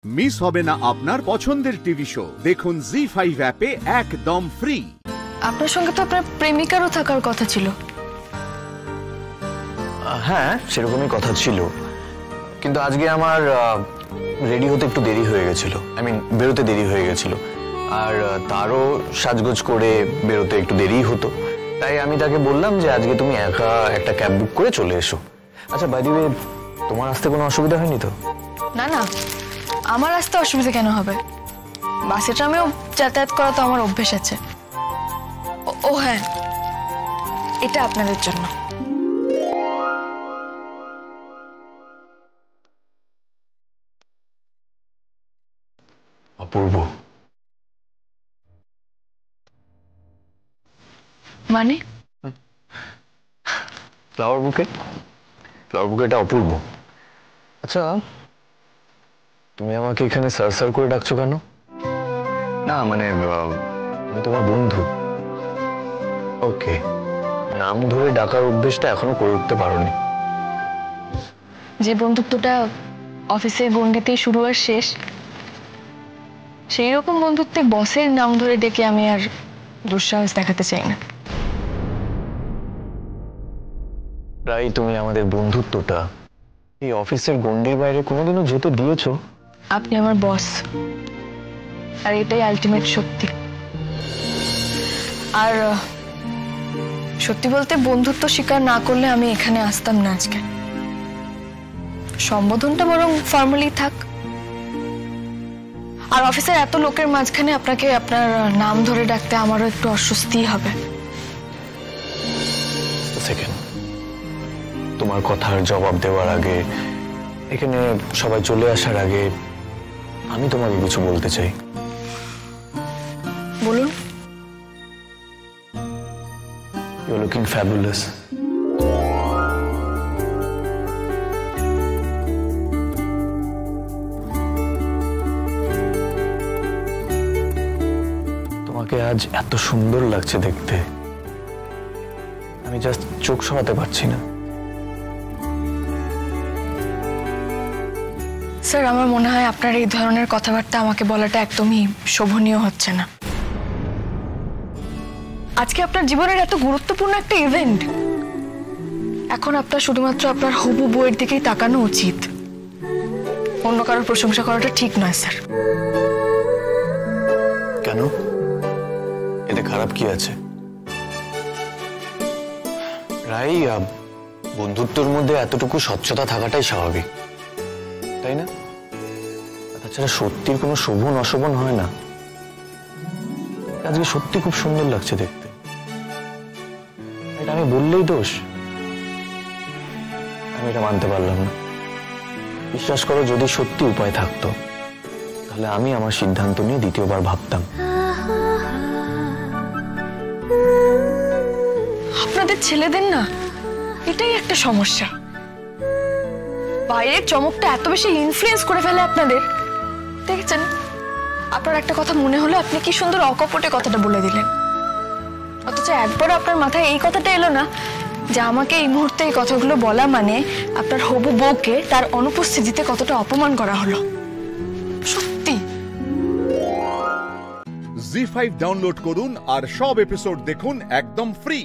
Miss হবে না আপনার পছন্দের টিভি শো। দেখুন জি5 অ্যাপে একদম ফ্রি। আপনার সঙ্গে তো আপনার প্রেমিকারও থাকার কথা ছিল। হ্যাঁ, সেরকমই কথা ছিল, কিন্তু আজকে আমার রেডি হতে একটু দেরি হয়ে গেছিল। বেরোতে দেরি হয়ে গেছিল, আর তারও সাজগোজ করে বেরোতে একটু দেরিই হতো। তাই আমি তাকে বললাম যে আজকে তুমি একা একটা ক্যাব বুক করে চলে এসো। আচ্ছা, বাই দ্য ওয়ে, তোমার আসতে কোনো অসুবিধা হয়নি তো? না না, আমার আসতে অসুবিধা কেন হবে? বাসে ট্রামেও যাতায়াত করা তো আমার অভ্যেস আছে। ও হ্যাঁ, এটা আপনাদের জন্য। অপূর্ব মানে? ফ্লাওয়ার বুকেটা অপূর্ব। আচ্ছা, তুমি আমাকে এখানে স্যার স্যার করে ডাকছো কেন? না মানে আমি তোমার বন্ধু। ওকে, নাম ধরে ডাকার অভ্যেসটা এখনো করে উঠতে পারোনি। যে বন্ধুত্বটা অফিসের গণ্ডিতেই শুরু আর শেষ, সেই রকম বন্ধুত্বে বসের নাম ধরে ডেকে আমি আর দুঃসাহস দেখাতে চাই না। প্রায় তুমি আমাদের বন্ধুত্বটা এই অফিসের গণ্ডির বাইরে কোনোদিনও যেতে দিয়েছো? আপনি আমার বস, আর এটাই আলটিমেট সত্যি। আর সত্যি বলতে বন্ধুত্ব স্বীকার না করলে আমি এখানে আসতাম না আজকে। সম্বোধনটা বরং ফর্মালি থাক। আর অফিসের এত লোকের মাঝখানে আপনাকে আপনার নাম ধরে ডাকতে আমারও একটু অস্বস্তি হবে। তোমার কথার জবাব দেওয়ার আগে, এখানে সবাই চলে আসার আগে আমি তোমাকে কিছু বলতে চাই। বলুন। You're looking fabulous. তোমাকে আজ এত সুন্দর লাগছে দেখতে, আমি জাস্ট চোখ সরাতে পারছি না। স্যার, আমার মনে হয় আপনার এই ধরনের কথাবার্তা আমাকে বলাটা একদমই শোভনীয় হচ্ছে না। আজকে আপনার জীবনের এত গুরুত্বপূর্ণ একটা ইভেন্ট, এখন আপনার শুধুমাত্র আপনার হবু বউয়ের দিকেই তাকানো উচিত। অন্য কারোর প্রশংসা করাটা ঠিক নয় স্যার। কেন? এতে খারাপ কি আছে? রাই, বন্ধুত্বের মধ্যে এতটুকু স্বচ্ছতা থাকাটাই স্বাভাবিক, তাই না? তাছাড়া সত্যির কোনো শোভন অশোভন হয় না। আজকে সত্যি খুব সুন্দর লাগছে দেখতে, এটা আমি বললেই দোষ? আমি এটা মানতে পারলাম না। বিশ্বাস করো, যদি সত্যি উপায় থাকতো তাহলে আমি আমার সিদ্ধান্ত নিয়ে দ্বিতীয়বার ভাবতাম। আপনাদের ছেলেদের না এটাই একটা সমস্যা। বাইরের চমকটা এত বেশি ইনফ্লুয়েন্স করে ফেলে আপনাদের। দেখেছেন, আপনার একটা কথা মনে হলো, আপনি কি সুন্দর অকপটে কথাটা বলে দিলেন, অথচ একবার আপনার মাথায় এই কথাটা এলো না যে আমাকে এই মুহূর্তে এই কথাগুলো বলা মানে আপনার হবু বউকে তার অনুপস্থিতিতে কতটা অপমান করা হলো। সত্যি। জি5 ডাউনলোড করুন আর সব এপিসোড দেখুন একদম ফ্রি।